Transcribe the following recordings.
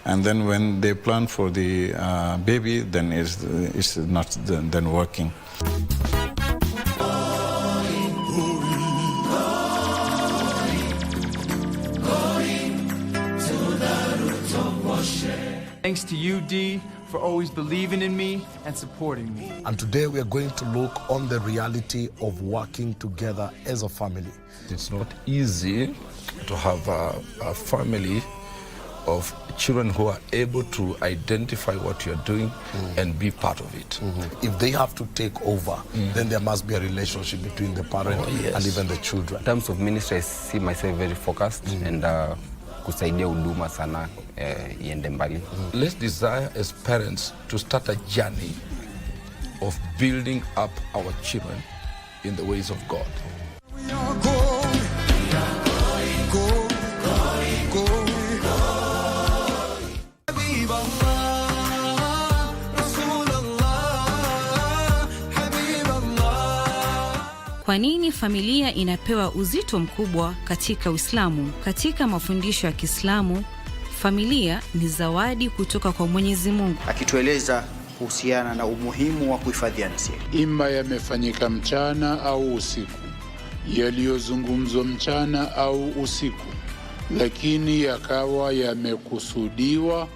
And then when they plan for the baby, then it's not then working. Thanks to you, D, for always believing in me and supporting me. And today we are going to look on the reality of working together as a family. It's not easy to have a family of children who are able to identify what you're doing and be part of it. If they have to take over, then there must be a relationship between the parent and even the children. In terms of ministry, I see myself very focused and kusaidia huduma sana iende mbali. Let's desire as parents to start a journey of building up our children in the ways of God. Kwa nini familia inapewa uzito mkubwa katika Uislamu? Katika mafundisho ya Kiislamu, familia ni zawadi kutoka kwa Mwenyezi Mungu. Akitueleza kuhusiana na umuhimu wa kuhifadhiana siri. Ima yamefanyika mchana au usiku, yaliyozungumzwa mchana au usiku, lakini yakawa yamekusudiwa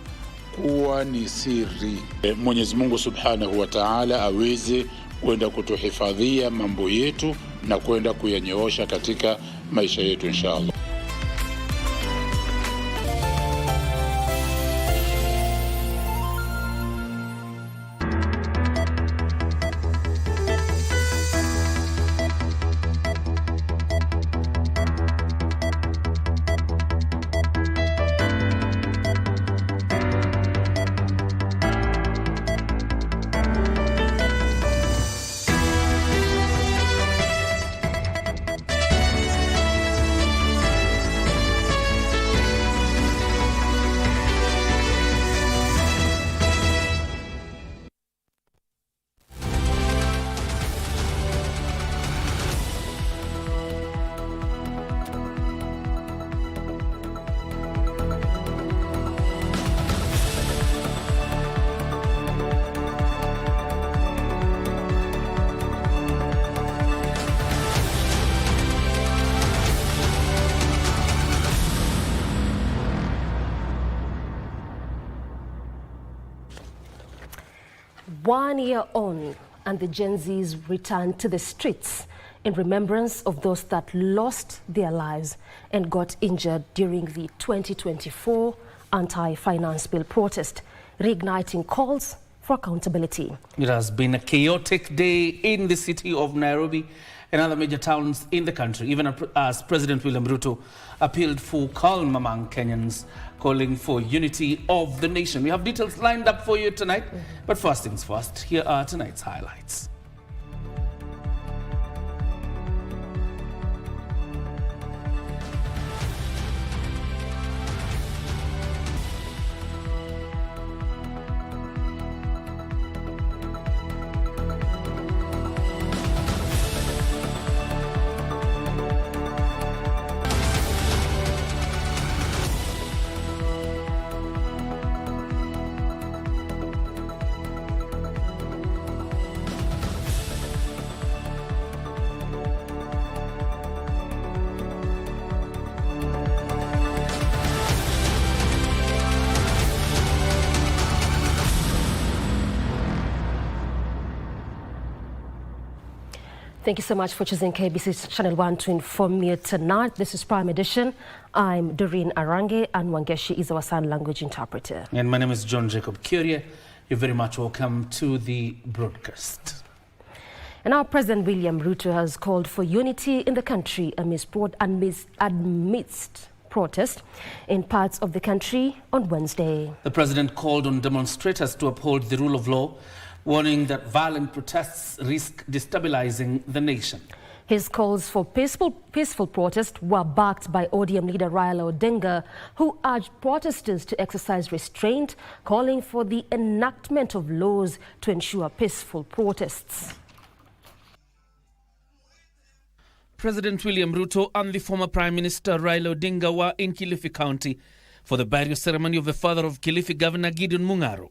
kuwa ni siri. Mwenyezi Mungu Subhanahu wa Ta'ala aweze kwenda kutuhifadhia mambo yetu na kwenda kuyanyoosha katika maisha yetu inshallah. One year on, and the Gen Zs returned to the streets in remembrance of those that lost their lives and got injured during the 2024 anti-finance bill protest, reigniting calls for accountability. It has been a chaotic day in the city of Nairobi and other major towns in the country, even as President William Ruto appealed for calm among Kenyans, calling for unity of the nation. We have details lined up for you tonight, but first things first, here are tonight's highlights. Thank you so much for choosing KBC Channel 1 to inform you tonight. This is Prime Edition. I'm Doreen Arange, and Wangeshi is our sign language interpreter. And my name is John Jacob Kioria. You're very much welcome to the broadcast. And our President William Ruto has called for unity in the country amidst protest in parts of the country on Wednesday. The President called on demonstrators to uphold the rule of law, warning that violent protests risk destabilizing the nation. His calls for peaceful protest were backed by ODM leader Raila Odinga, who urged protesters to exercise restraint, calling for the enactment of laws to ensure peaceful protests. President William Ruto and the former Prime Minister Raila Odinga were in Kilifi County for the burial ceremony of the father of Kilifi Governor Gideon Mung'aro.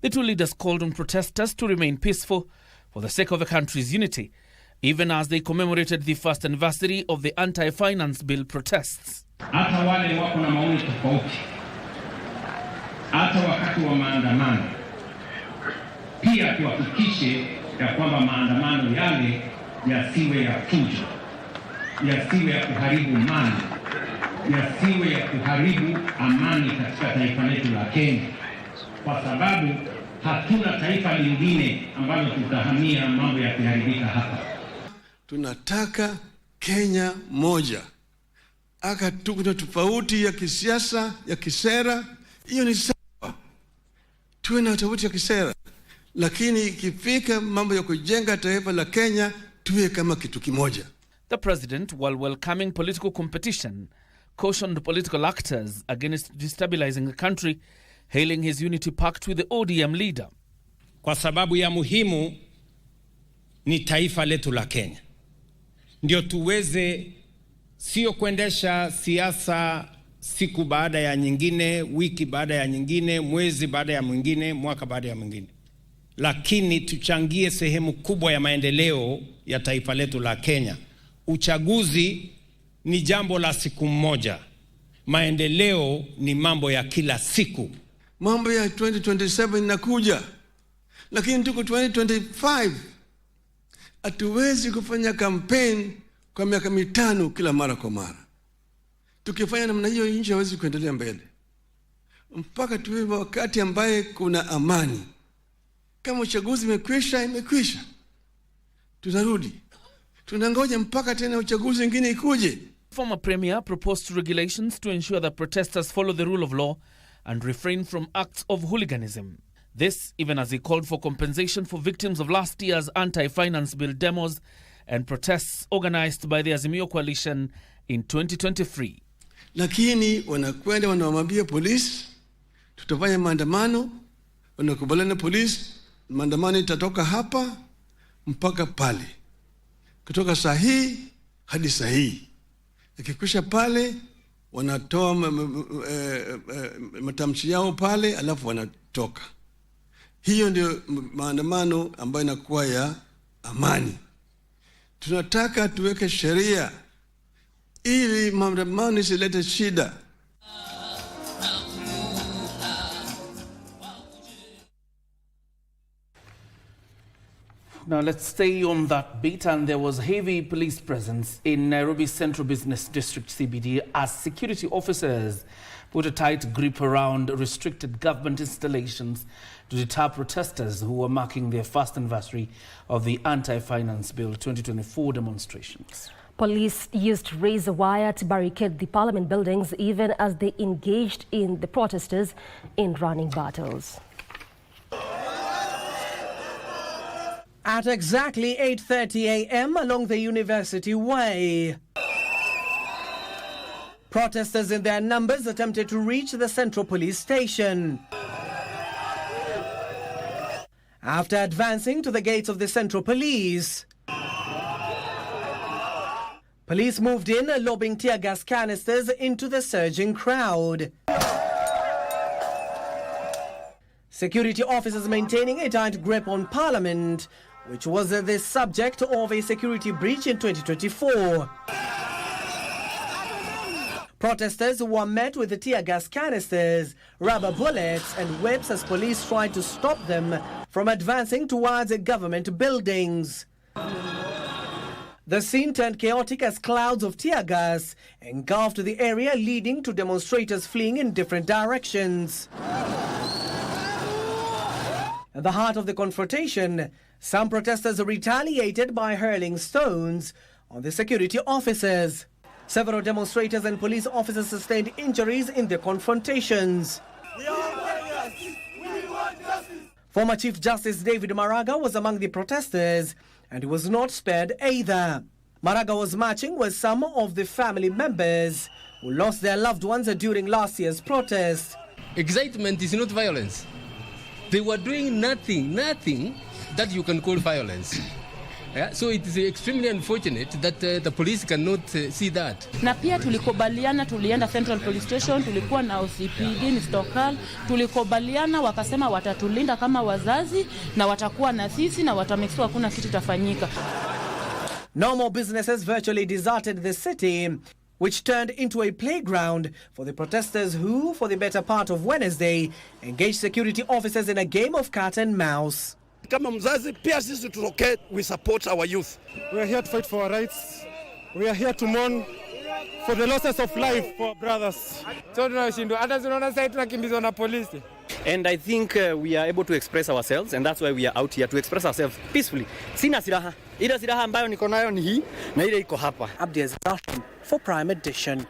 The two leaders called on protesters to remain peaceful for the sake of the country's unity, even as they commemorated the first anniversary of the anti-finance bill protests. Hata wale wako na maoni tofauti, hata wakati wa maandamano, pia tuhakikishe ya kwamba maandamano yale yasiwe ya fujo, yasiwe ya kuharibu mali, yasiwe ya kuharibu amani katika taifa letu la Kenya, kwa sababu hatuna taifa lingine ambalo tutahamia mambo ya kuharibika hapa. Tunataka Kenya moja. Aka tukuna tofauti ya kisiasa, ya kisera, hiyo ni sawa. Tuwe na tofauti ya kisera. Lakini ikifika mambo ya kujenga taifa la Kenya, tuwe kama kitu kimoja. The president, while welcoming political competition, cautioned political actors against destabilizing the country, hailing his unity pact with the ODM leader. Kwa sababu ya muhimu ni taifa letu la Kenya. Ndio tuweze sio kuendesha siasa siku baada ya nyingine, wiki baada ya nyingine, mwezi baada ya mwingine, mwaka baada ya mwingine. Lakini tuchangie sehemu kubwa ya maendeleo ya taifa letu la Kenya. Uchaguzi ni jambo la siku moja. Maendeleo ni mambo ya kila siku. Mambo ya 2027 inakuja. Lakini tuko 2025. Hatuwezi kufanya campaign kwa miaka mitano kila mara kwa mara. Tukifanya namna hiyo, nchi haiwezi kuendelea mbele. Mpaka tuwe wakati ambaye kuna amani. Kama uchaguzi imekwisha, imekwisha. Tunarudi. Tunangoja mpaka tena uchaguzi mwingine ikuje. Former Premier proposed regulations to ensure that protesters follow the rule of law and refrain from acts of hooliganism. This even as he called for compensation for victims of last year's anti-finance bill demos and protests organized by the Azimio coalition in 2023. Lakini wanakwenda wanawambia polisi, tutafanya maandamano, wanakubaliana polisi, maandamano itatoka hapa mpaka pale. Kutoka sahihi hadi sahihi. Ikikwisha pale, wanatoa matamshi yao pale, alafu wanatoka. Hiyo ndio maandamano ambayo inakuwa ya amani. Tunataka tuweke sheria ili maandamano isilete shida. Now let's stay on that beat, and there was heavy police presence in Nairobi Central Business District CBD as security officers put a tight grip around restricted government installations to deter protesters who were marking their first anniversary of the Anti-Finance Bill 2024 demonstrations. Police used razor wire to barricade the parliament buildings even as they engaged in the protesters in running battles. At exactly 8:30 a.m. along the University Way, protesters in their numbers attempted to reach the Central Police Station. After advancing to the gates of the Central Police, police moved in, lobbing tear gas canisters into the surging crowd. Security officers maintaining a tight grip on Parliament, which was the subject of a security breach in 2024. Protesters were met with tear gas canisters, rubber bullets and whips as police tried to stop them from advancing towards government buildings. The scene turned chaotic as clouds of tear gas engulfed the area, leading to demonstrators fleeing in different directions. At the heart of the confrontation, some protesters retaliated by hurling stones on the security officers. Several demonstrators and police officers sustained injuries in the confrontations. Former Chief Justice David Maraga was among the protesters, and he was not spared either. Maraga was marching with some of the family members who lost their loved ones during last year's protest. Excitement is not violence. They were doing nothing that you can call violence. Yeah? So it is extremely unfortunate that the police cannot see that. Na pia tulikubaliana, tulienda Central Police Station, tulikuwa na OCPD Mr. Carl, tulikubaliana wakasema watatulinda kama wazazi na watakuwa na sisi na watamake sure hakuna kitu tafanyika. No more businesses virtually deserted the city, which turned into a playground for the protesters who, for the better part of Wednesday, engaged security officers in a game of cat and mouse. Kama mzazi pia sisi turoke, we support our youth. We are here to fight for our rights. We are here to mourn for the losses of life for brothers. So tunashindwa hata tunaona sasa tunakimbizwa na polisi. And I think we are able to express ourselves, and that's why we are out here to express ourselves peacefully. Sina silaha. Ile silaha ambayo niko nayo ni hii na ile iko hapa. Abdiaz for Prime Edition.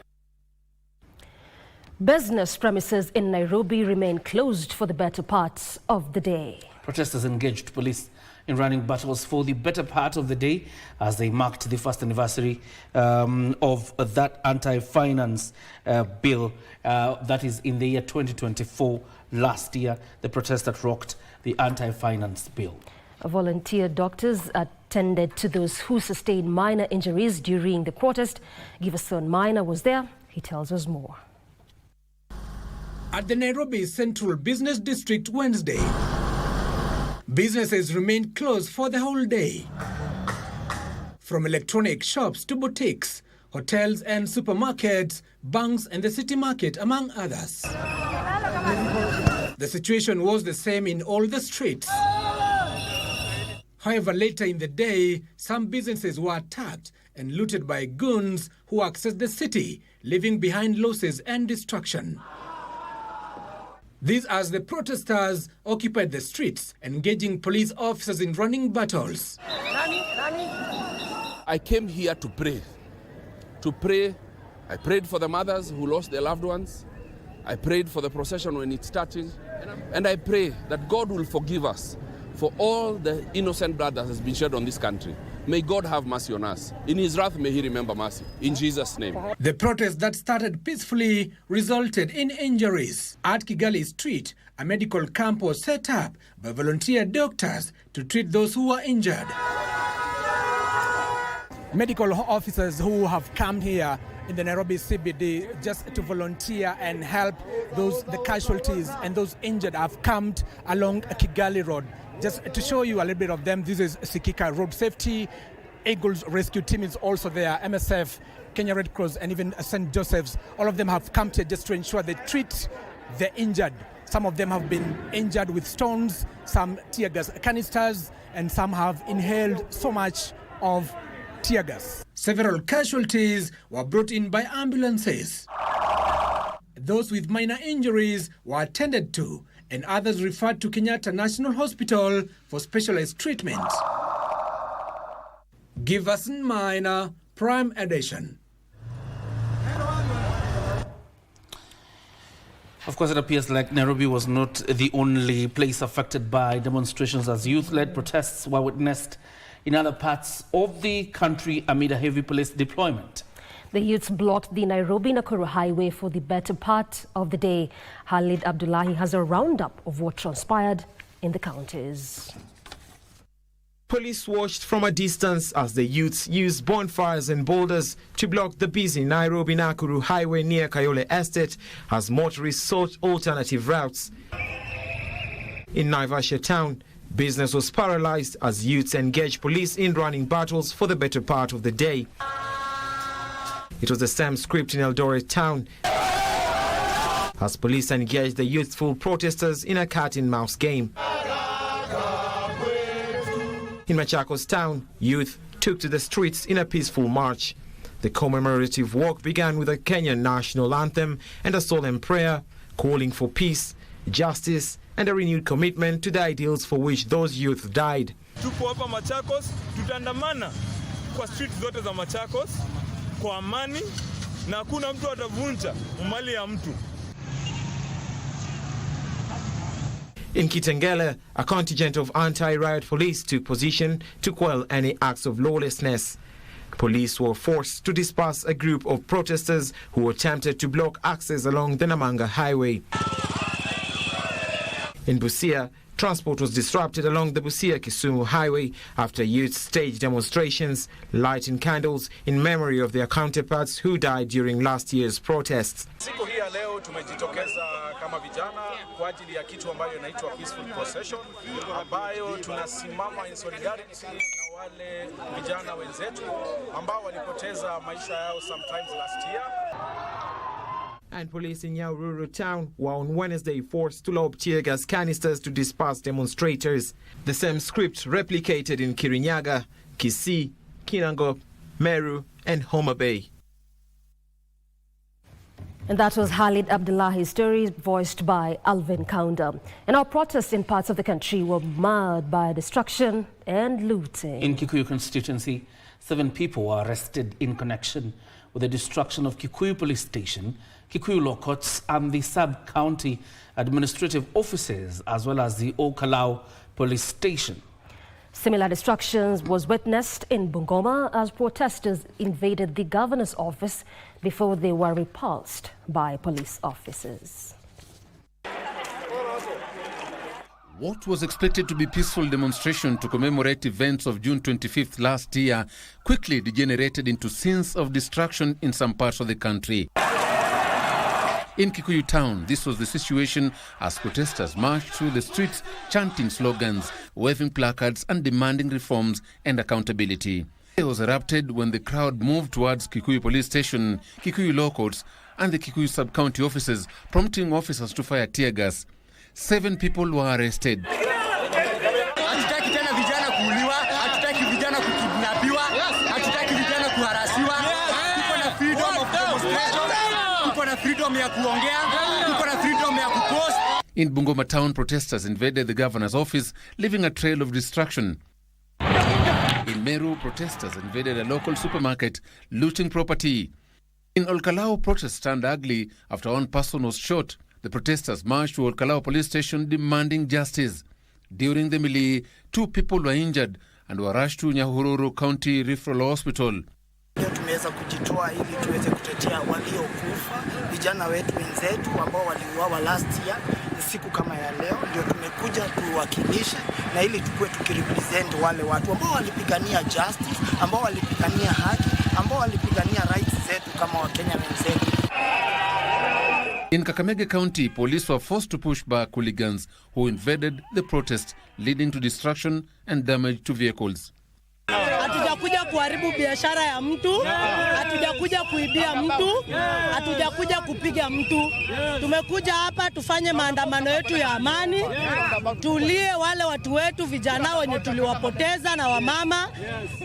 Business premises in Nairobi remain closed for the better part of the day. Protesters engaged police in running battles for the better part of the day as they marked the first anniversary of that anti-finance bill that is in the year 2024. Last year, the protest that rocked the anti-finance bill. Volunteer doctors attended to those who sustained minor injuries during the protest. Giverson Minor was there. He tells us more. At the Nairobi Central Business District Wednesday, businesses remained closed for the whole day. From electronic shops to boutiques, hotels and supermarkets, banks and the city market, among others. The situation was the same in all the streets. However, later in the day, some businesses were attacked and looted by goons who accessed the city, leaving behind losses and destruction. These as the protesters occupied the streets, engaging police officers in running battles. I came here to pray. To pray. I prayed for the mothers who lost their loved ones. I prayed for the procession when it's starting. And I pray that God will forgive us for all the innocent blood that has been shed on this country. May God have mercy on us. In his wrath, may he remember mercy. In Jesus' name. The protest that started peacefully resulted in injuries. At Kigali Street, a medical camp was set up by volunteer doctors to treat those who were injured. Medical officers who have come here in the Nairobi CBD just to volunteer and help the casualties and those injured have camped along Kigali Road. Just to show you a little bit of them, this is Sikika Road Safety. Eagles Rescue Team is also there, MSF, Kenya Red Cross, and even St. Joseph's. All of them have come here just to ensure they treat the injured. Some of them have been injured with stones, some tear gas canisters, and some have inhaled so much of tear gas. Several casualties were brought in by ambulances. Those with minor injuries were attended to, and others referred to Kenyatta National Hospital for specialized treatment. Giverson Minor, Prime Edition. Of course, it appears like Nairobi was not the only place affected by demonstrations, as youth-led protests were witnessed in other parts of the country amid a heavy police deployment. The youths blocked the Nairobi-Nakuru highway for the better part of the day. Khalid Abdullahi has a roundup of what transpired in the counties. Police watched from a distance as the youths used bonfires and boulders to block the busy Nairobi-Nakuru highway near Kayole Estate as motorists sought alternative routes. In Naivasha town, business was paralyzed as youths engaged police in running battles for the better part of the day. It was the same script in Eldoret town as police engaged the youthful protesters in a cat-and-mouse game. In Machakos town, youth took to the streets in a peaceful march. The commemorative walk began with a Kenyan national anthem and a solemn prayer calling for peace, justice, and a renewed commitment to the ideals for which those youth died. Tuko hapa Machakos, tutaandamana kwa street zote za Machakos kwa amani na hakuna mtu atavunja mali ya mtu. In Kitengele, a contingent of anti-riot police took position to quell any acts of lawlessness. Police were forced to disperse a group of protesters who attempted to block access along the Namanga highway. In Busia, transport was disrupted along the Busia-Kisumu highway after youth staged demonstrations, lighting candles in memory of their counterparts who died during last year's protests. Siku hii ya leo tumejitokeza kama vijana kwa ajili ya kitu ambayo inaitwa peaceful procession, ambayo tunasimama in solidarity na wale vijana wenzetu ambao walipoteza maisha yao sometimes last year. And police in Nyahururu town were on Wednesday forced to lob tear gas canisters to disperse demonstrators. The same script replicated in Kirinyaga, Kisii, Kinangop, Meru and Homa Bay. And that was Khalid Abdullahi's story, voiced by Alvin Kaunda. And our protests in parts of the country were marred by destruction and looting. In Kikuyu constituency, 7 people were arrested in connection with the destruction of Kikuyu police station, Kikuyu law courts and the sub-county administrative offices, as well as the Okalau police station. Similar destructions was witnessed in Bungoma as protesters invaded the governor's office before they were repulsed by police officers. What was expected to be peaceful demonstration to commemorate events of June 25th last year quickly degenerated into scenes of destruction in some parts of the country. In Kikuyu town, this was the situation as protesters marched through the streets chanting slogans, waving placards and demanding reforms and accountability. Chaos erupted when the crowd moved towards Kikuyu police station, Kikuyu law courts and the Kikuyu sub-county offices, prompting officers to fire tear gas. 7 people were arrested. Hatutaki tena vijana kuuliwa, hatutaki vijana kukidnapiwa, hatutaki vijana kuharasiwa. Tuko na freedom of demonstration, tuko na freedom ya kuongea, tuko na freedom ya kupost. In Bungoma town, protesters invaded the governor's office, leaving a trail of destruction. In Meru, protesters invaded a local supermarket, looting property. In Olkalau, protests turned ugly after one person was shot. The protesters marched to Olkalau police station demanding justice. During the melee, 2 people were injured and were rushed to Nyahururu County Referral Hospital. Tumeweza kujitoa ili tuweze kutetea waliokufa, vijana wetu wenzetu ambao waliuawa last year. Ni siku kama ya leo ndio tumekuja kuwakilisha na ili tukue tukirepresent wale watu ambao walipigania justice, ambao walipigania haki, ambao walipigania rights zetu kama Wakenya wenzetu. In Kakamega County, police were forced to push back hooligans who invaded the protest, leading to destruction and damage to vehicles. Hatujakuja kuharibu biashara ya mtu, hatujakuja kuibia mtu, hatujakuja kupiga mtu. Tumekuja hapa tufanye maandamano yetu ya amani, tulie wale watu wetu vijana wenye tuliwapoteza na wamama,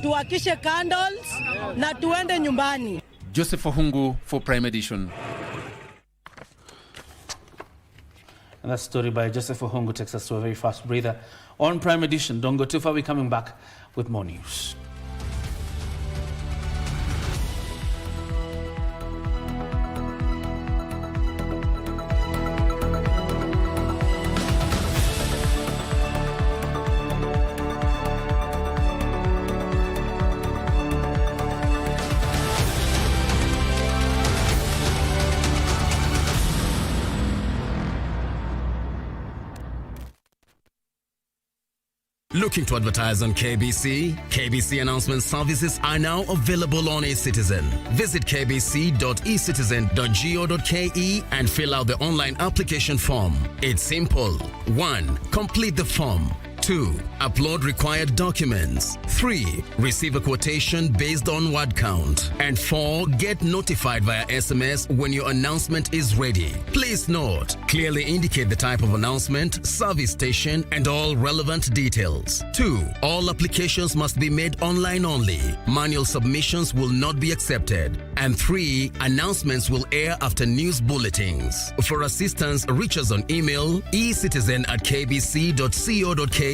tuwakishe candles na tuende nyumbani. Joseph Ohungu for Prime Edition. And that story by Joseph Ohungu takes us to a very fast breather. On Prime Edition, don't go too far, we're coming back with more news. Looking to advertise on KBC? KBC announcement services are now available on eCitizen. Visit kbc.ecitizen.go.ke and fill out the online application form. It's simple. 1. Complete the form. 2. Upload required documents. 3. Receive a quotation based on word count. And 4. Get notified via SMS when your announcement is ready. Please note, clearly indicate the type of announcement, service station, and all relevant details. 2. All applications must be made online only. Manual submissions will not be accepted. And 3. Announcements will air after news bulletins. For assistance, reach us on email ecitizen@kbc.co.ke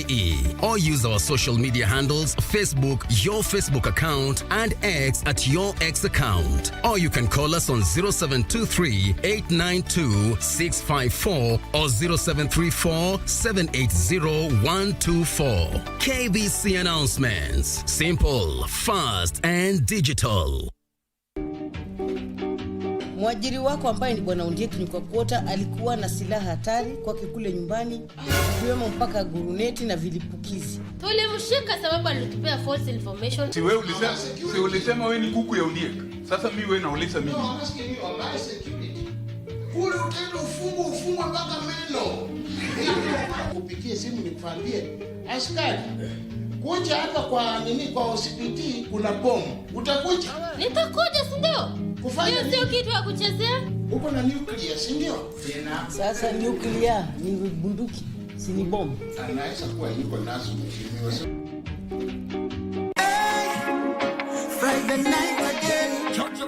or use our social media handles, Facebook, your Facebook account, and X at your X account. Or you can call us on 0723 892 654 or 0734 780 124. KBC announcements. Simple, fast, and digital. Mwajiri wako ambaye ni bwana Ondieki Nyukakuota alikuwa na silaha hatari kwake kule nyumbani, ikiwemo mpaka guruneti na vilipukizi. Tulimshika sababu alitupea false information. Si wewe ulisema wewe ni kuku ya Ondieki. Sasa mimi wewe nauliza mimi. Ule utendo ufungwe mpaka meno. Kupigie simu nikwambie, askari, kuja hapa kwa hospitali kuna bomu. Utakuja? Nitakuja, si ndio? Kufanya sio kitu ya kuchezea. Uko na nuclear, si ndio? Sasa nuclear ni bunduki, si ni bomu. Anaweza kuwa yuko nazo mheshimiwa.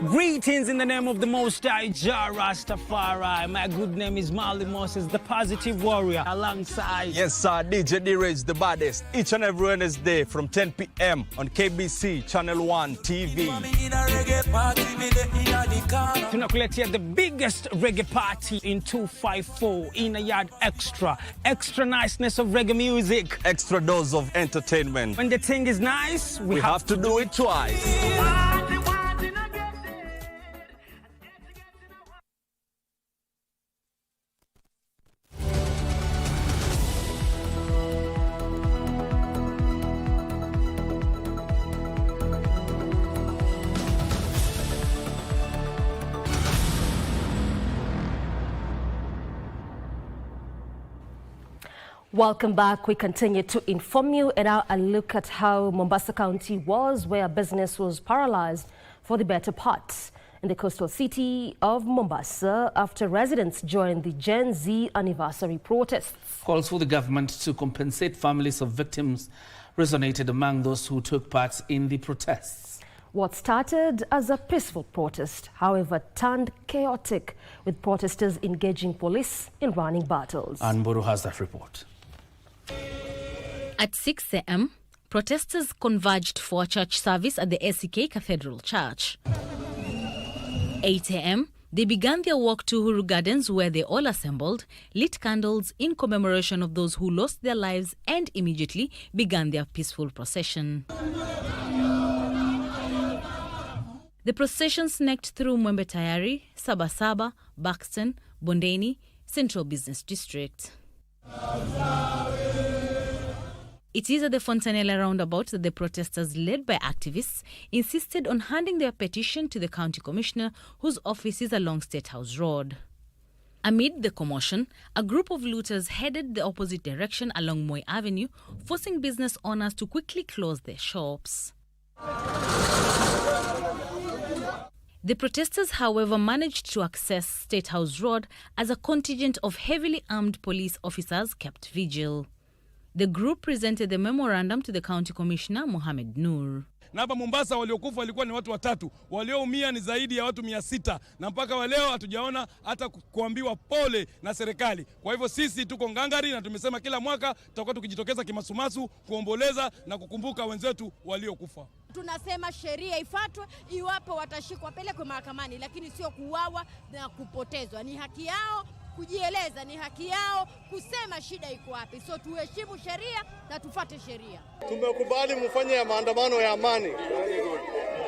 Greetings in the name of the Most High, Jah Rastafari. My good name is Marley Moses, the positive warrior, alongside... Yes, sir, DJ D-Rage, the baddest. Each and every Wednesday from 10 p.m. on KBC Channel 1 TV. Tunakuletea the biggest reggae party in 254 in a yard extra. Extra niceness of reggae music. Extra dose of entertainment. When the thing is nice, we have to do it twice. Welcome back. We continue to inform you and now a look at how Mombasa County was, where business was paralyzed for the better part in the coastal city of Mombasa after residents joined the Gen Z anniversary protests. Calls for the government to compensate families of victims resonated among those who took part in the protests. What started as a peaceful protest, however, turned chaotic, with protesters engaging police in running battles. And Boru has that report. At 6 a.m., protesters converged for a church service at the SCK Cathedral Church. 8 a.m., they began their walk to Uhuru Gardens, where they all assembled, lit candles in commemoration of those who lost their lives, and immediately began their peaceful procession. The procession snaked through Mwembe Tayari, Sabasaba, Buxton, Bondeni, Central Business District. It is at the Fontanella roundabout that the protesters, led by activists, insisted on handing their petition to the county commissioner, whose office is along State House Road. Amid the commotion, a group of looters headed the opposite direction along Moi Avenue, forcing business owners to quickly close their shops. The protesters, however, managed to access State House Road as a contingent of heavily armed police officers kept vigil. The group presented the memorandum to the County Commissioner, Mohamed Noor. Na hapa Mombasa waliokufa walikuwa ni watu watatu, walioumia ni zaidi ya watu 600, na mpaka wa leo hatujaona hata kuambiwa pole na serikali. Kwa hivyo sisi tuko ngangari na tumesema kila mwaka tutakuwa tukijitokeza kimasumasu kuomboleza na kukumbuka wenzetu waliokufa. Tunasema sheria ifuatwe, iwapo watashikwa pelekwe mahakamani, lakini sio kuuawa na kupotezwa. Ni haki yao kujieleza, ni haki yao kusema shida iko wapi. So tuheshimu sheria na tufuate sheria. Tumekubali mfanye ya maandamano ya amani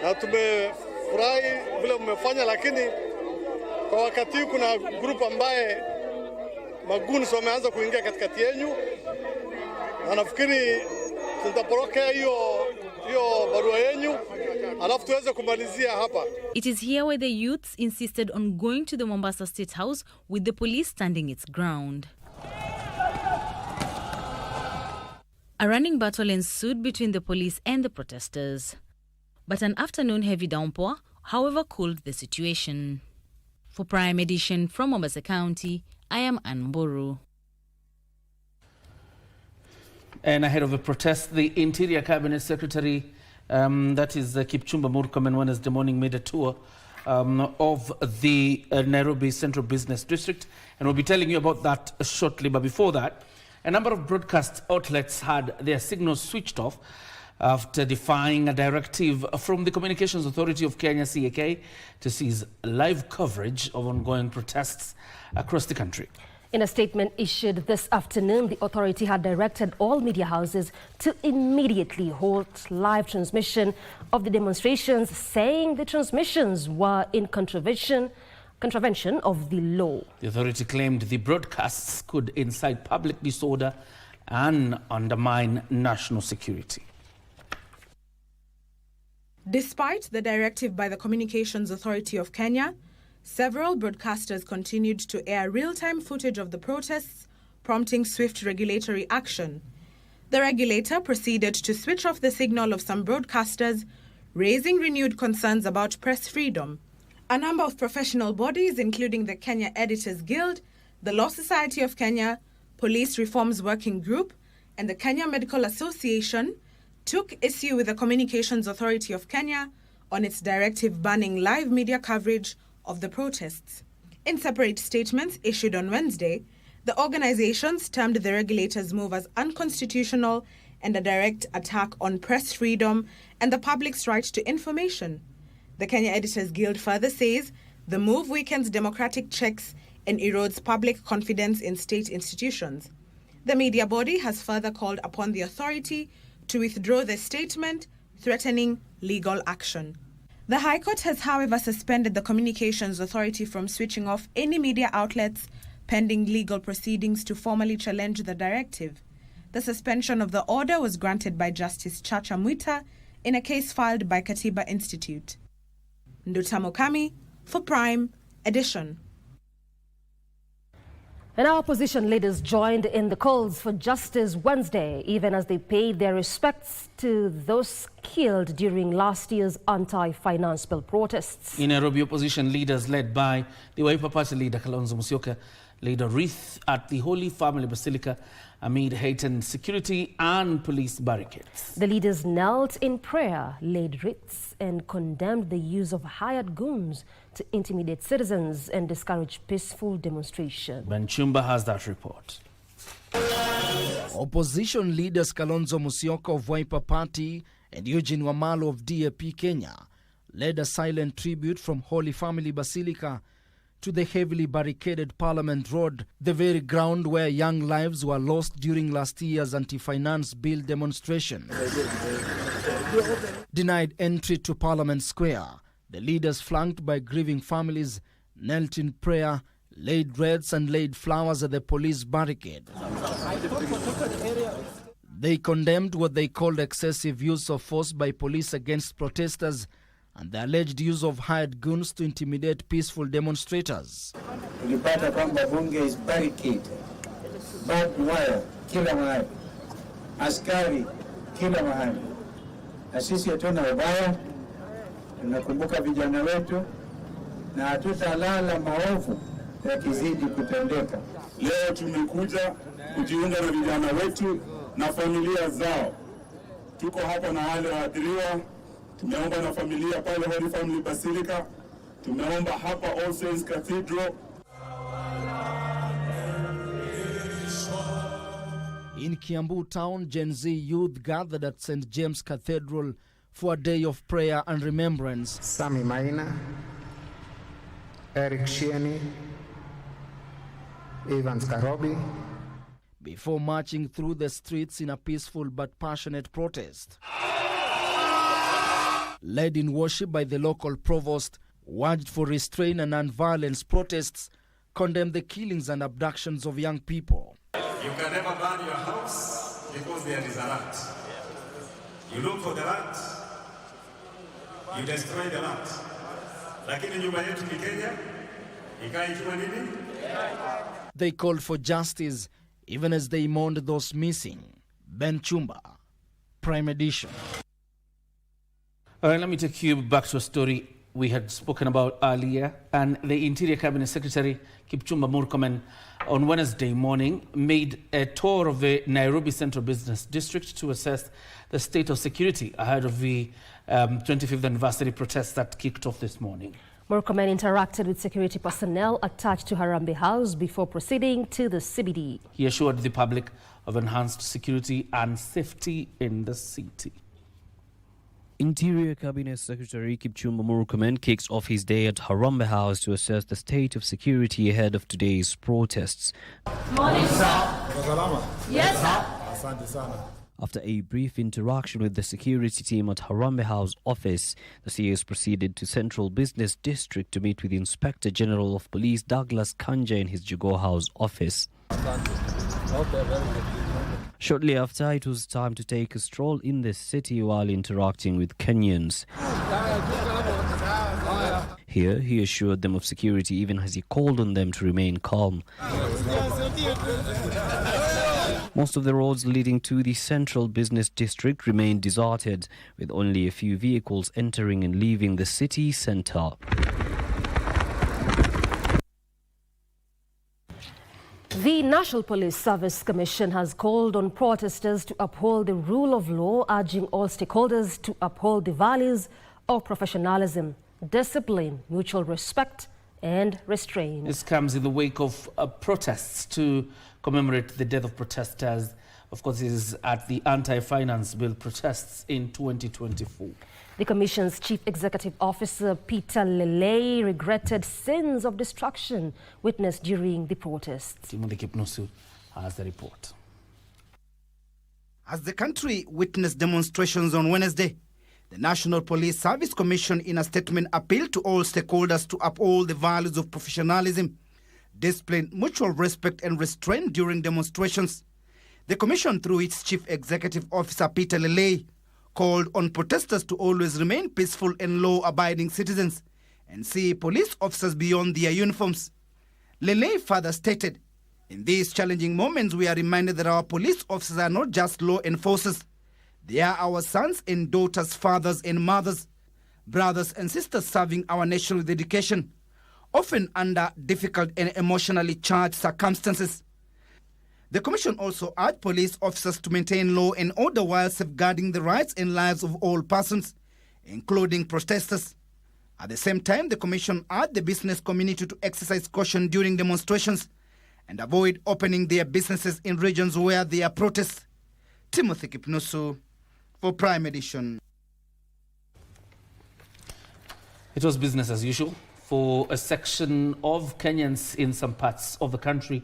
na tumefurahi vile mmefanya, lakini kwa wakati huu kuna group ambaye maguns wameanza kuingia katikati yenu, na nafikiri tutapokea hiyo barua yenu alafu tuweze kumalizia hapa. It is here where the youths insisted on going to the Mombasa State House, with the police standing its ground. A running battle ensued between the police and the protesters. But an afternoon heavy downpour, however, cooled the situation. For Prime Edition from Mombasa County, I am Ann Boru. And ahead of a protest, the Interior Cabinet Secretary, that is Kipchumba Murkomen, Wednesday morning made a tour of the Nairobi Central Business District. And we'll be telling you about that shortly. But before that, a number of broadcast outlets had their signals switched off after defying a directive from the Communications Authority of Kenya, CAK, to cease live coverage of ongoing protests across the country. In a statement issued this afternoon, the authority had directed all media houses to immediately halt live transmission of the demonstrations, saying the transmissions were in contravention contravention of the law. The authority claimed the broadcasts could incite public disorder and undermine national security. Despite the directive by the Communications Authority of Kenya, several broadcasters continued to air real-time footage of the protests, prompting swift regulatory action. The regulator proceeded to switch off the signal of some broadcasters, raising renewed concerns about press freedom. A number of professional bodies, including the Kenya Editors Guild, the Law Society of Kenya, Police Reforms Working Group, and the Kenya Medical Association, took issue with the Communications Authority of Kenya on its directive banning live media coverage of the protests. In separate statements issued on Wednesday, the organizations termed the regulator's move as unconstitutional and a direct attack on press freedom and the public's right to information. The Kenya Editors Guild further says the move weakens democratic checks and erodes public confidence in state institutions. The media body has further called upon the authority to withdraw the statement, threatening legal action. The High Court has, however, suspended the Communications Authority from switching off any media outlets pending legal proceedings to formally challenge the directive. The suspension of the order was granted by Justice Chacha Mwita in a case filed by Katiba Institute. Nduta Mokami for Prime Edition. And our opposition leaders joined in the calls for justice Wednesday, even as they paid their respects to those killed during last year's anti-finance bill protests. In Nairobi, opposition leaders led by the Wiper Party leader Kalonzo Musyoka laid a wreath at the Holy Family Basilica amid heightened security and police barricades. The leaders knelt in prayer, laid wreaths, and condemned the use of hired goons to intimidate citizens and discourage peaceful demonstration. Ben Chumba has that report. Opposition leaders Kalonzo Musyoka of Wiper Party and Eugene Wamalwa of DAP Kenya led a silent tribute from Holy Family Basilica to the heavily barricaded Parliament Road, the very ground where young lives were lost during last year's anti-finance bill demonstration. Denied entry to Parliament Square, the leaders, flanked by grieving families, knelt in prayer, laid wreaths and laid flowers at the police barricade. They condemned what they called excessive use of force by police against protesters and the alleged use of hired goons to intimidate peaceful demonstrators. Tulipata kwamba bunge is barricade, barbed wire kila mahali, askari kila mahali, na sisi hatuna ubaya. Tunakumbuka vijana wetu na hatutalala maovu yakizidi kutendeka. Leo tumekuja kujiunga na vijana wetu na familia zao. Tuko hapa na wale waathiriwa. Tumeomba na familia pale Holy Family Basilica. Tumeomba hapa All Saints Cathedral. In Kiambu town, Gen Z youth gathered at St. James Cathedral for a day of prayer and remembrance. Sami Maina, Eric Shieni, Evans Karobi. Before marching through the streets in a peaceful but passionate protest. Led in worship by the local provost, who urged for restraint and non-violence, protests condemned the killings and abductions of young people. You can never burn your house because there is a rat. You look for the rat, you destroy the rat. Lakini nyumba yetu ni Kenya, ikaitwa nini? They called for justice even as they mourned those missing. Ben Chumba, Prime Edition. All right, let me take you back to a story we had spoken about earlier. And the Interior Cabinet Secretary, Kipchumba Murkomen, on Wednesday morning made a tour of the Nairobi Central Business District to assess the state of security ahead of the 25th anniversary protests that kicked off this morning. Murkomen interacted with security personnel attached to Harambee House before proceeding to the CBD. He assured the public of enhanced security and safety in the city. Interior Cabinet Secretary Kipchumba Murkomen kicks off his day at Harambee House to assess the state of security ahead of today's protests. Morning, sir. Yes, sir. Asante sana. After a brief interaction with the security team at Harambee House office, the CS proceeded to Central Business District to meet with the Inspector General of Police Douglas Kanja in his Jogoo House office. Shortly after, it was time to take a stroll in the city while interacting with Kenyans. Here, he assured them of security even as he called on them to remain calm. Most of the roads leading to the Central Business District remained deserted, with only a few vehicles entering and leaving the city centre. The National Police Service Commission has called on protesters to uphold the rule of law, urging all stakeholders to uphold the values of professionalism, discipline, mutual respect and restraint. This comes in the wake of protests to commemorate the death of protesters. Of course, this is at the anti-finance bill protests in 2024. The Commission's Chief Executive Officer, Peter Lele, regretted scenes of destruction witnessed during the protests. Timothy Kipnusu has the report. As the country witnessed demonstrations on Wednesday, the National Police Service Commission in a statement appealed to all stakeholders to uphold the values of professionalism, discipline, mutual respect and restraint during demonstrations. The Commission, through its Chief Executive Officer Peter Lele, called on protesters to always remain peaceful and law-abiding citizens and see police officers beyond their uniforms. Lele further stated, "In these challenging moments, we are reminded that our police officers are not just law enforcers. They are our sons and daughters, fathers and mothers, brothers and sisters serving our nation with dedication, often under difficult and emotionally charged circumstances." The Commission also urged police officers to maintain law and order while safeguarding the rights and lives of all persons, including protesters. At the same time, the Commission urged the business community to exercise caution during demonstrations and avoid opening their businesses in regions where there are protests. Timothy Kipnusu for Prime Edition. It was business as usual for a section of Kenyans in some parts of the country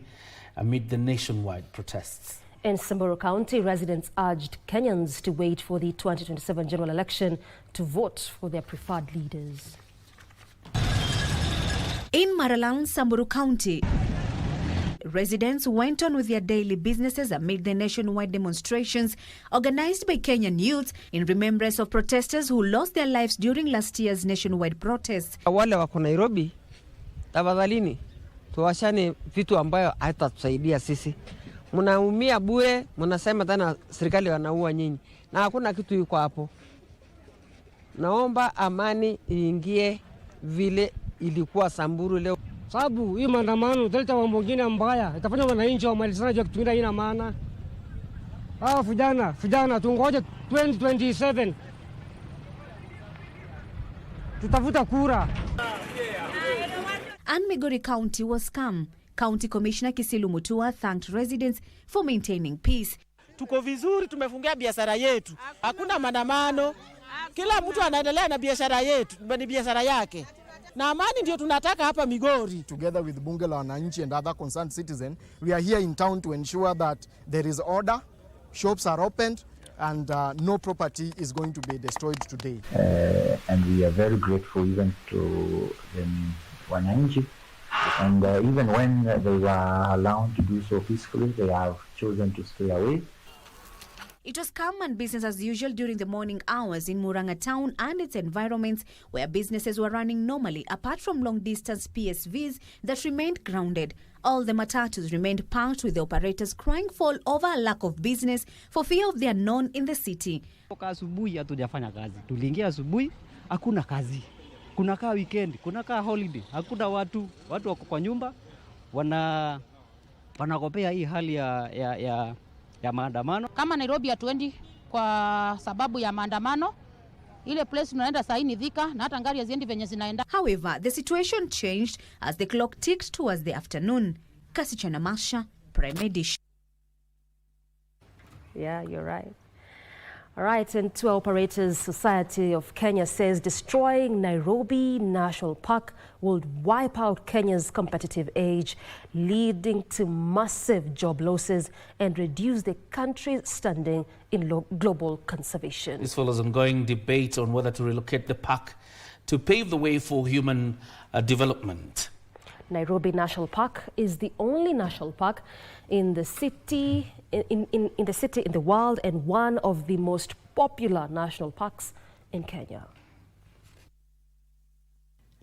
amid the nationwide protests. In Samburu County, residents urged Kenyans to wait for the 2027 general election to vote for their preferred leaders. In Maralang, Samburu County, residents went on with their daily businesses amid the nationwide demonstrations organized by Kenyan youths in remembrance of protesters who lost their lives during last year's nationwide protests. Wale wako Nairobi, tafadhalini tuwashane vitu ambayo haitatusaidia sisi. Mnaumia bure, mnasema tena serikali wanaua nyinyi. Na hakuna kitu yuko hapo. Naomba amani iingie vile ilikuwa Samburu leo. Sababu hii maandamano italeta mambo mengine mbaya. Itafanya wananchi wamalizane kwa kitu haina maana. Vijana tungoje 2027. Tutafuta kura. And Migori County was calm. County Commissioner Kisilu Mutua thanked residents for maintaining peace. Tuko vizuri, tumefungia biashara yetu. Hakuna maandamano. Kila mtu anaendelea na biashara yetu, ni biashara yake. Na amani ndio tunataka hapa Migori. Together with Bunge la Wananchi and other concerned citizens, we are here in town to ensure that there is order, shops are opened, and no property is going to be destroyed today. And we are very grateful even to the Wananchi. And even when they were allowed to do so peacefully, they have chosen to stay away. It was calm and business as usual during the morning hours in Murang'a town and its environments, where businesses were running normally apart from long-distance PSVs that remained grounded. All the matatus remained parked, with the operators crying foul over a lack of business for fear of the unknown in the city. Asubuhi hatujafanya kazi. Tuliingia asubuhi, hakuna kazi. Kunakaa weekend, kunakaa holiday. Hakuna watu wako kwa nyumba wanakopea hii hali ya maandamano. Kama Nairobi hatuendi kwa sababu ya maandamano, ile place tunaenda saa hii ni Thika na hata ngari haziendi venye zinaenda. However, the situation changed as the clock ticked towards the afternoon. Kasichana Masha, Prime Edition. Yeah, you're right. All right, and Tour Operators Society of Kenya says destroying Nairobi National Park will wipe out Kenya's competitive edge, leading to massive job losses and reduce the country's standing in global conservation. This follows ongoing debate on whether to relocate the park to pave the way for human development. Nairobi National Park is the only national park in the city in the world and one of the most popular national parks in Kenya.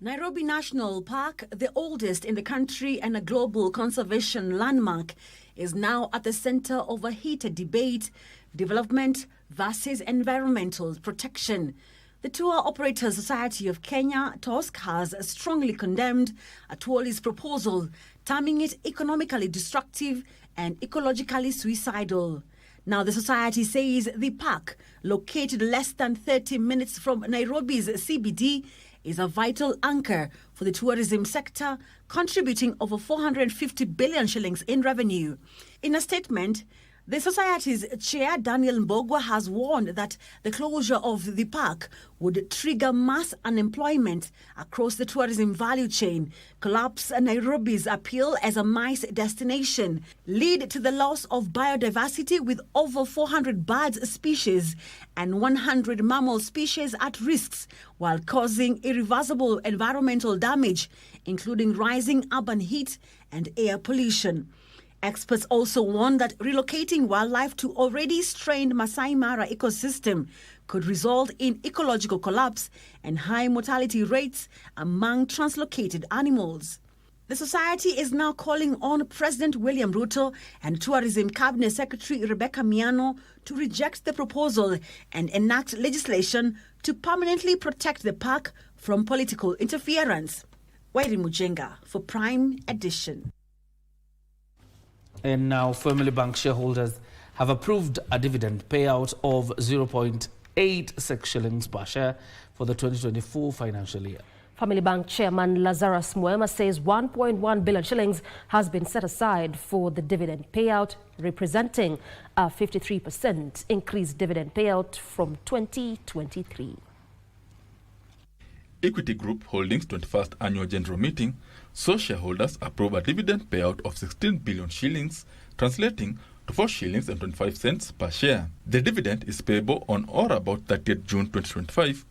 Nairobi National Park, the oldest in the country and a global conservation landmark, is now at the center of a heated debate: development versus environmental protection. The Tour Operators Society of Kenya, TOSC, has strongly condemned Atuoli's proposal, terming it economically destructive and ecologically suicidal. Now, the society says the park, located less than 30 minutes from Nairobi's CBD, is a vital anchor for the tourism sector, contributing over 450 billion shillings in revenue. In a statement, the Society's chair, Daniel Mbogwa, has warned that the closure of the park would trigger mass unemployment across the tourism value chain, collapse Nairobi's appeal as a MICE destination, lead to the loss of biodiversity with over 400 bird species and 100 mammal species at risks, while causing irreversible environmental damage, including rising urban heat and air pollution. Experts also warn that relocating wildlife to already strained Masai Mara ecosystem could result in ecological collapse and high mortality rates among translocated animals. The society is now calling on President William Ruto and Tourism Cabinet Secretary Rebecca Miano to reject the proposal and enact legislation to permanently protect the park from political interference. Wairi Mujenga for Prime Edition. And now Family Bank shareholders have approved a dividend payout of 0.86 shillings per share for the 2024 financial year. Family Bank Chairman Lazarus Mwema says 1.1 billion shillings has been set aside for the dividend payout, representing a 53% increased dividend payout from 2023. Equity Group Holdings' 21st Annual General Meeting saw shareholders approve a dividend payout of 16 billion shillings, translating to 4 shillings and 25 cents per share. The dividend is payable on or about 30th June 2025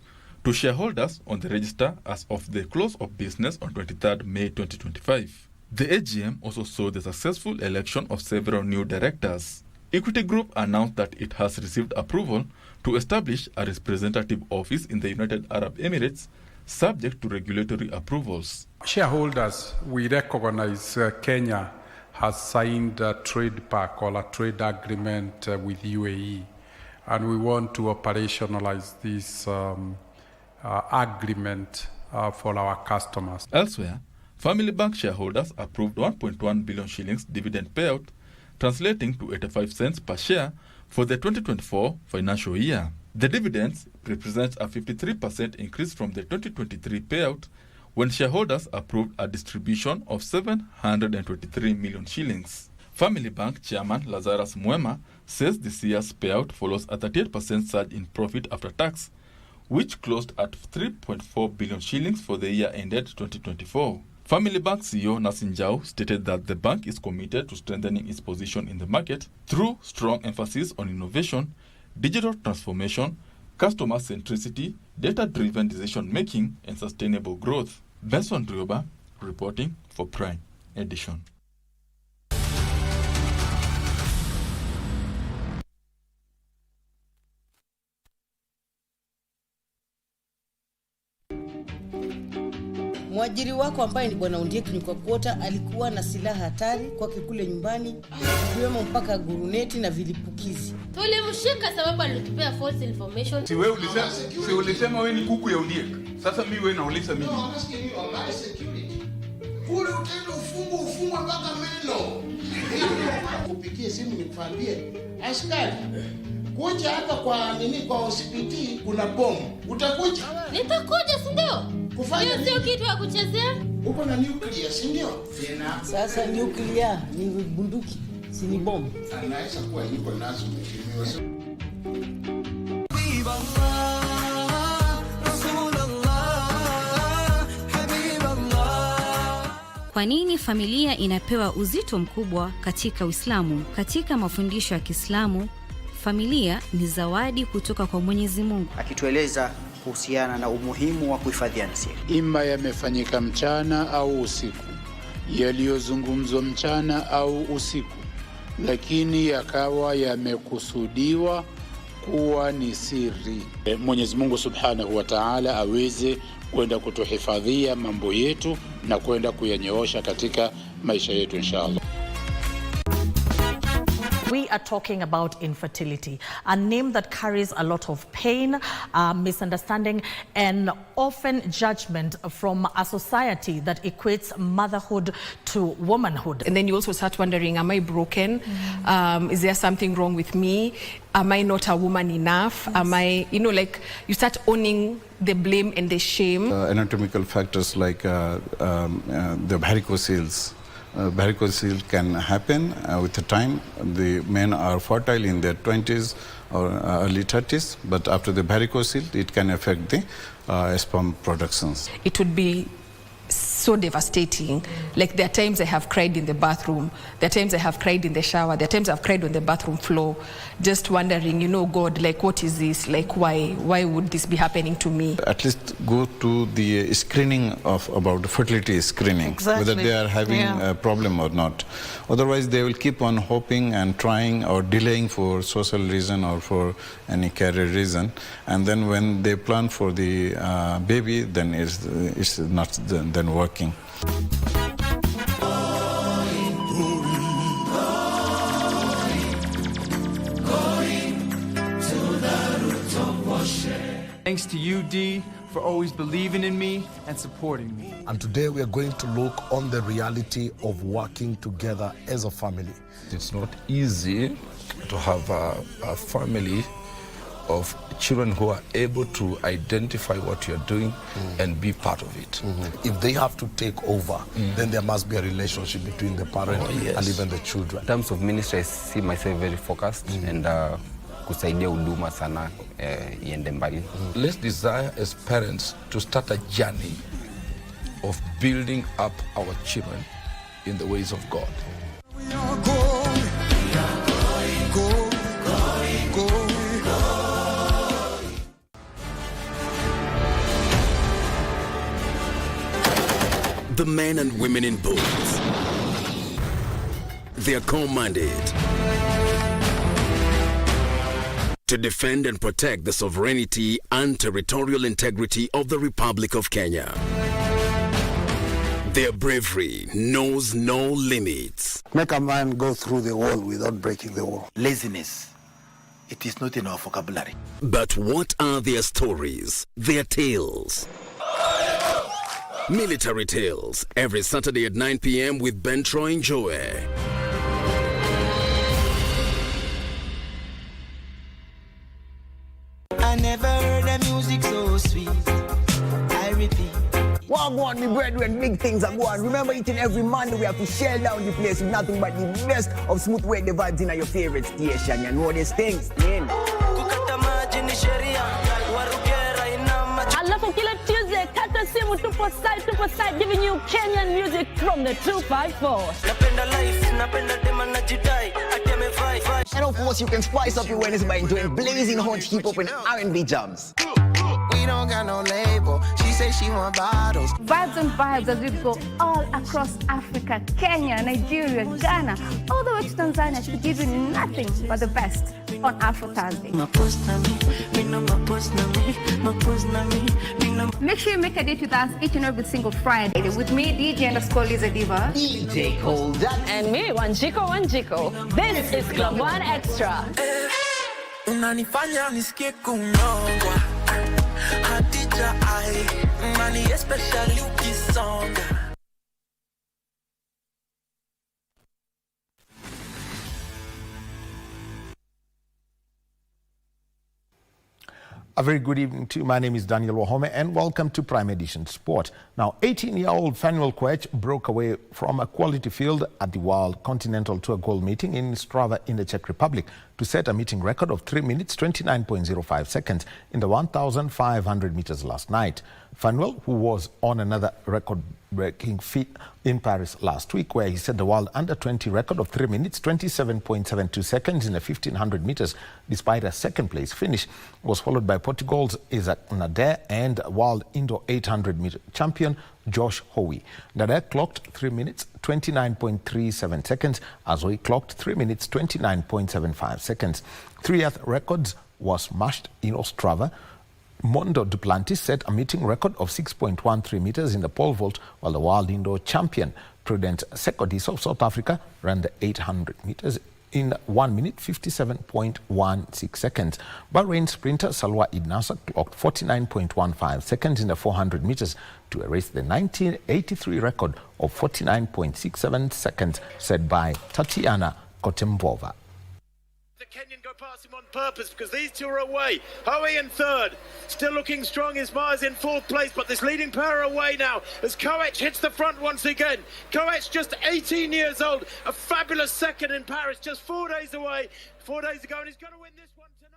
to shareholders on the register as of the close of business on 23rd May 2025. The AGM also saw the successful election of several new directors. Equity Group announced that it has received approval to establish a representative office in the United Arab Emirates, subject to regulatory approvals. Shareholders, we recognize Kenya has signed a trade pact or a trade agreement with UAE, and we want to operationalize this agreement for our customers. Elsewhere, Family Bank shareholders approved 1.1 billion shillings dividend payout, translating to 85 cents per share for the 2024 financial year. The dividends represent a 53% increase from the 2023 payout, when shareholders approved a distribution of 723 million shillings. Family Bank Chairman Lazarus Mwema says this year's payout follows a 38% surge in profit after tax, which closed at 3.4 billion shillings for the year ended 2024. Family Bank CEO Nasin Jau stated that the bank is committed to strengthening its position in the market through strong emphasis on innovation, digital transformation, customer centricity, data-driven decision-making, and sustainable growth. Benson Rioba reporting for Prime Edition. Mwajiri wako ambaye ni Bwana Undieki Nyukakuota alikuwa na silaha hatari kwake kule nyumbani, ikiwemo mpaka guruneti na vilipukizi. Tulimshika sababu alitupea false information. Si wewe ulisema wewe ni kuku ya Undieki. Sasa mimi wewe nauliza mimi. Kule utaenda ufungwe mpaka meno. Kupigie simu nikwambie, askari, kuja hapa kwa hospitali kuna bomu. Utakuja? Nitakuja, si ndio? Kufanya sio kitu ya kuchezea. Uko na nuclear, si ndio? Sasa nuclear ni bunduki, si ni bomu. Anaweza kuwa yuko nazo mheshimiwa. Kwa nini familia inapewa uzito mkubwa katika Uislamu? Katika mafundisho ya Kiislamu, familia ni zawadi kutoka kwa Mwenyezi Mungu. Akitueleza kuhusiana na umuhimu wa kuhifadhiana siri. Ima yamefanyika mchana au usiku, yaliyozungumzwa mchana au usiku, lakini yakawa yamekusudiwa kuwa ni siri. Mwenyezi Mungu Subhanahu wa Ta'ala aweze kwenda kutuhifadhia mambo yetu na kwenda kuyanyoosha katika maisha yetu inshallah. We are talking about infertility, a name that carries a lot of pain, misunderstanding, and often judgment from a society that equates motherhood to womanhood. And then you also start wondering, am I broken? Is there something wrong with me? Am I not a woman enough? Yes. Am I, like you start owning the blame and the shame. Anatomical factors like the varicocele. Varicocele can happen with the time. The men are fertile in their 20s or early 30s, but after the varicocele, it can affect the sperm productions. It would be so devastating. Like there are times I have cried in the bathroom, there are times I have cried in the shower, there are times I've cried on the bathroom floor, just wondering, God, like what is this? Like why would this be happening to me? At least go to the screening about fertility screening, exactly. Whether they are having a problem or not. Otherwise they will keep on hoping and trying or delaying for social reason or for any career reason, and then when they plan for the baby, then it's not then working. Thanks to you, D, for always believing in me and supporting me. And today we are going to look on the reality of working together as a family. It's not easy to have a family of children who are able to identify what you're doing and be part of it. If they have to take over, then there must be a relationship between the parent and even the children. In terms of ministry, I see myself very focused and kusaidia huduma sana iende mbali. Let's desire as parents to start a journey of building up our children in the ways of God. The men and women in boats, they are commanded to defend and protect the sovereignty and territorial integrity of the Republic of Kenya. Their bravery knows no limits. Make a man go through the wall without breaking the wall. Laziness, it is not in our vocabulary. But what are their stories, their tales? Military Tales, every Saturday at 9 p.m. with Ben Troy Joe. I never heard the music so sweet. I repeat. Wagwan, me brethren, big things are going. Remember, each and every Monday we have to shell down the place with nothing but the best of smooth radio vibes in your favorite station. You know these things, man. Alafu kila Tuesday, kata simu tupo side, giving you Kenyan music from the 254. And of course, you can spice up your Wednesday by enjoying blazing hot hip-hop and R&B jams. We don't got no label. She say she want bottles. Vibes and vibes as we go all across Africa, Kenya, Nigeria, Ghana, all the way to Tanzania to give you nothing but the best on Afro Thursday. Make sure you make a date with us each and every single Friday with me, DJ_Liza Diva, DJ Cold, and me, Wanjiko. This is Club One Extra. Unanifanya nisikie kunyongwa. Hadija ai, mani especially ukisonga. A very good evening to you. My name is Daniel Wahome and welcome to Prime Edition Sport. Now, 18-year-old Fanuel Koech broke away from a quality field at the World Continental Tour Gold meeting in Strava in the Czech Republic to set a meeting record of 3 minutes 29.05 seconds in the 1,500 meters last night. Fanuel, who was on another record-breaking feat in Paris last week, where he set the world under-20 record of 3 minutes, 27.72 seconds in the 1500 meters, despite a second-place finish, was followed by Portugal's Isaac Nader and world indoor 800-meter champion Josh Howe. Nader clocked 3 minutes, 29.37 seconds, as Howe clocked 3 minutes, 29.75 seconds. 3 earth records were smashed in Ostrava. Mondo Duplantis set a meeting record of 6.13 meters in the pole vault, while the world indoor champion Prudence Sekodis of South Africa ran the 800 meters in 1 minute 57.16 seconds. Bahrain sprinter Salwa Idnasa clocked 49.15 seconds in the 400 meters to erase the 1983 record of 49.67 seconds set by Tatiana Kotembova. Kenyan go past him on purpose because these two are away. Howe in third, still looking strong. Ismail's in fourth place, but this leading pair are away now as Koech hits the front once again. Koech, just 18 years old, a fabulous second in Paris, just 4 days away, 4 days ago, and he's going to win this one tonight.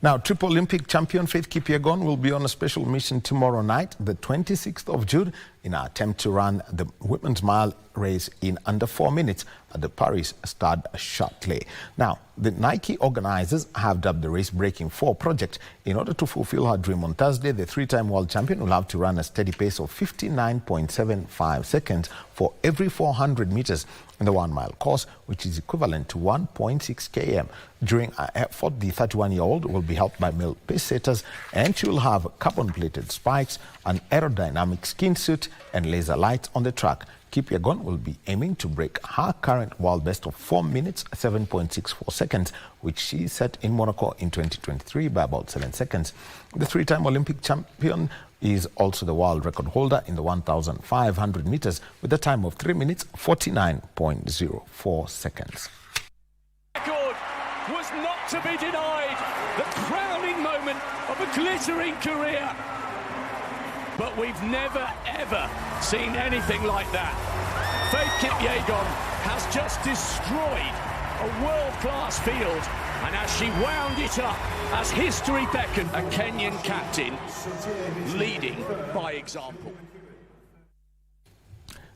Now, triple Olympic champion Faith Kipyegon will be on a special mission tomorrow night, the 26th of June, in an attempt to run the women's mile race in under 4 minutes at the Paris Stade Châtelet. Now, the Nike organizers have dubbed the Race Breaking 4 project. In order to fulfill her dream on Thursday, the three-time world champion will have to run a steady pace of 59.75 seconds for every 400 meters in the 1 mile course, which is equivalent to 1.6 km. During her effort, the 31-year-old will be helped by male pace setters, and she will have carbon-plated spikes, an aerodynamic skin suit, and laser lights on the track. Kipyegon will be aiming to break her current world best of 4 minutes, 7.64 seconds, which she set in Monaco in 2023 by about 7 seconds. The three-time Olympic champion is also the world record holder in the 1,500 meters with a time of 3 minutes, 49.04 seconds. Record was not to be denied. The crowning moment of a glittering career. But we've never, ever seen anything like that. Faith Kipyegon has just destroyed a world-class field. And as she wound it up, as history beckoned, a Kenyan captain leading by example.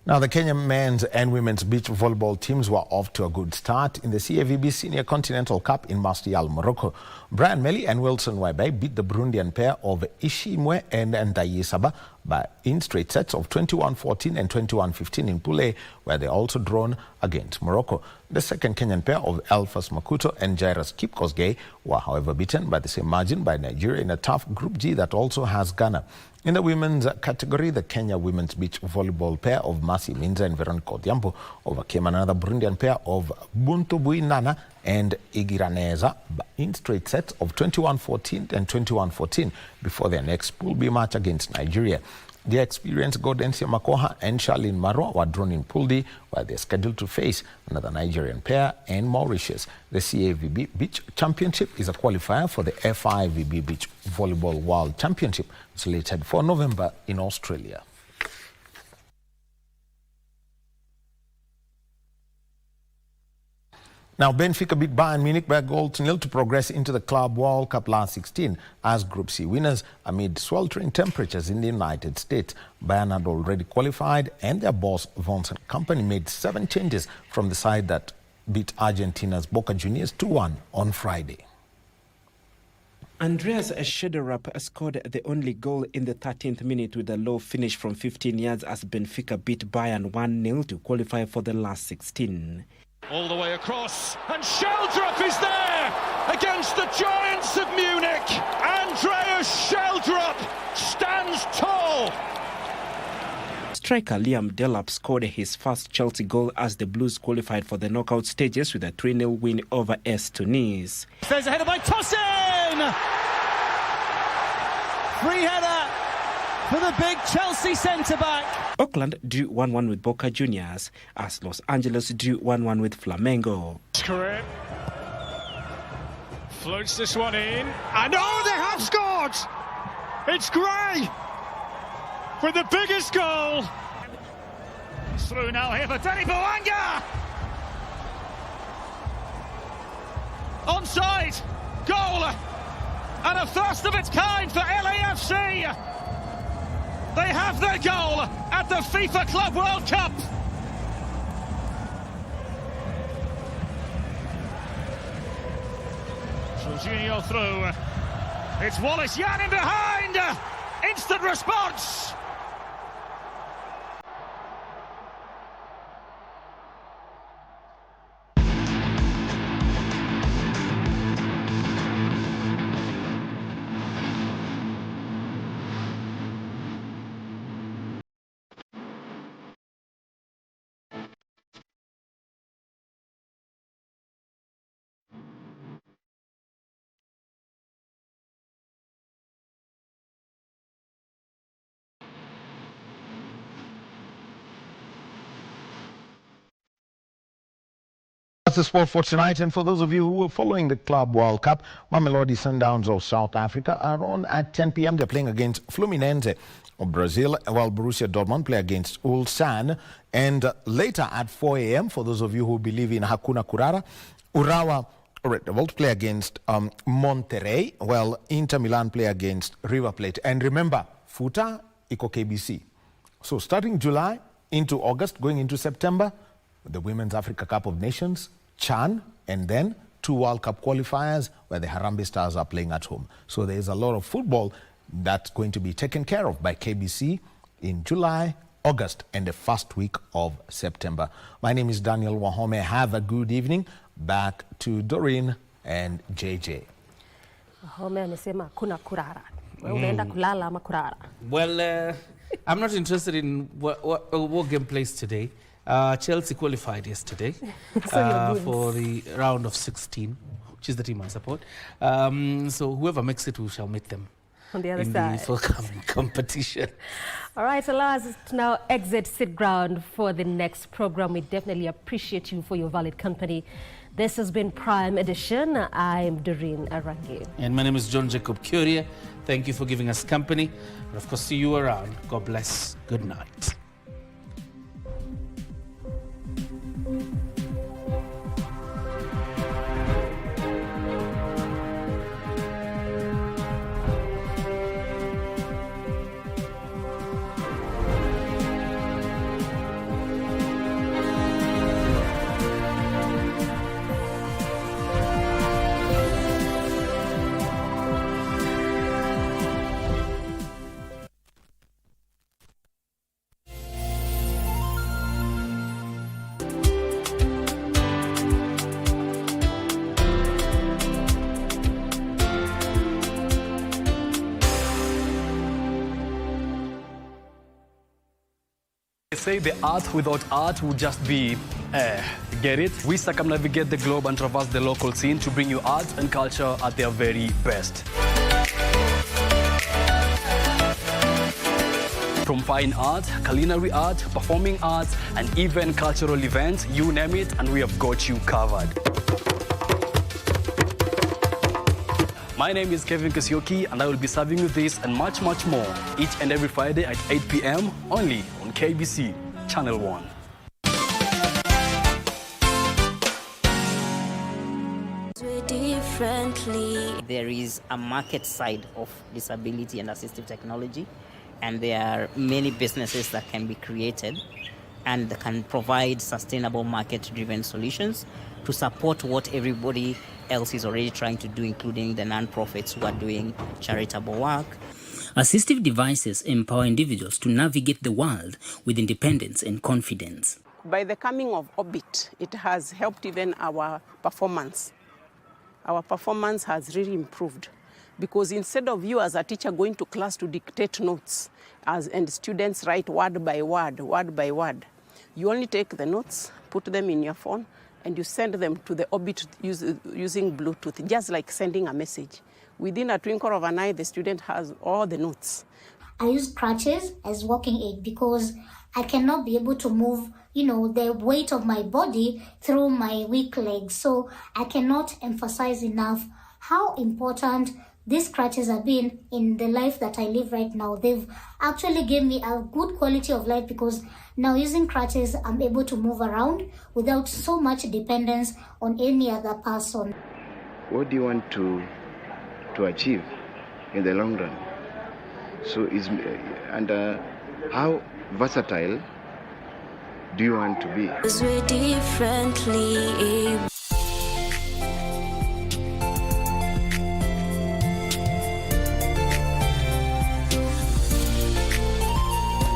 Now, the Kenyan men's and women's beach volleyball teams were off to a good start in the CAVB Senior Continental Cup in Marseille, Morocco. Brian Melly and Wilson Waibai beat the Burundian pair of Ishimwe and Ndayisaba in straight sets of 21-14 and 21-15 in Pool A, where they also drawn against Morocco. The second Kenyan pair of Elfas Makuto and Jairus Kipkosgei were, however, beaten by the same margin by Nigeria in a tough Group G that also has Ghana. In the women's category, the Kenya women's beach volleyball pair of Masi Minza and Veronica Odhiambo overcame another Burundian pair of Buntubui Nana and Igiraneza in straight sets of 21-14 and 21-14 before their next Pool B match against Nigeria. The experienced Gaudensia Makoha and Charlene Marwa were drawn in Pool D, where they're scheduled to face another Nigerian pair and Mauritius. The CAVB Beach Championship is a qualifier for the FIVB Beach Volleyball World Championship, slated for November in Australia. Now, Benfica beat Bayern Munich by a goal to nil to progress into the Club World Cup last 16 as Group C winners amid sweltering temperatures in the United States. Bayern had already qualified, and their boss, Vincent Kompany, made 7 changes from the side that beat Argentina's Boca Juniors 2-1 on Friday. Andreas Schederup scored the only goal in the 13th minute with a low finish from 15 yards as Benfica beat Bayern 1-0 to qualify for the last 16. All the way across, and Sheldrup is there against the giants of Munich. Andreas Sheldrup stands tall. Striker Liam Delap scored his first Chelsea goal as the Blues qualified for the knockout stages with a 3-0 win over AS Tunis. There's a header by Tosin! Free header for the big Chelsea centre-back. Auckland drew 1-1 with Boca Juniors as Los Angeles drew 1-1 with Flamengo. Career floats this one in, and oh, they have scored! It's Gray with the biggest goal. It's through now here for Danny Boanga. Onside, goal. and a first of its kind for LAFC. They have their goal at the FIFA Club World Cup. Jorginho through. It's Wallace Yan in behind. Instant response. That's the sport for tonight. And for those of you who are following the Club World Cup, Mamelodi Sundowns of South Africa are on at 10 p.m. They're playing against Fluminense of Brazil, while Borussia Dortmund play against Ulsan. And later at 4 a.m., for those of you who believe in Hakuna Kurara, Urawa Red Devils play against Monterrey, while Inter Milan play against River Plate. And remember, Futa iko KBC. So starting July into August, going into September, the Women's Africa Cup of Nations, CHAN, and then 2 World Cup qualifiers where the Harambee Stars are playing at home. So there's a lot of football that's going to be taken care of by KBC in July, August, and the first week of September. My name is Daniel Wahome. Have a good evening. Back to Doreen and JJ. Wahome amesema kuna kurara. Unaenda kulala ama kurara? Well, I'm not interested in what game plays today. Chelsea qualified yesterday for the round of 16, which is the team I support. So whoever makes it, we shall meet them on the other in side. the forthcoming competition. All right, allow us to now exit Sit Ground for the next program. We definitely appreciate you for your valid company. This has been Prime Edition. I'm Doreen Arange. And my name is John Jacob Kioria. Thank you for giving us company. And of course, see you around. God bless. Good night. Say the earth without art would just be get it? We circumnavigate the globe and traverse the local scene to bring you art and culture at their very best. From fine art, culinary art, performing arts, and even cultural events, you name it, and we have got you covered. My name is Kevin Kasioki, and I will be serving you this and much, much more each and every Friday at 8 p.m. only on KBC Channel 1. There is a market side of disability and assistive technology, and there are many businesses that can be created and that can provide sustainable market-driven solutions to support what everybody else is already trying to do, including the non-profits who are doing charitable work. Assistive devices empower individuals to navigate the world with independence and confidence. By the coming of Orbit, it has helped even our performance. Our performance has really improved, because instead of you as a teacher going to class to dictate notes and students write word by word, you only take the notes, put them in your phone, and you send them to the Orbit using Bluetooth, just like sending a message. Within a twinkle of an eye, the student has all the notes. I use crutches as walking aid because I cannot be able to move, the weight of my body through my weak legs. So I cannot emphasize enough how important these crutches have been in the life that I live right now. They've actually given me a good quality of life, because now using crutches, I'm able to move around without so much dependence on any other person. What do you want to to achieve in the long run. So, how versatile do you want to be? 'Cause we're differently able.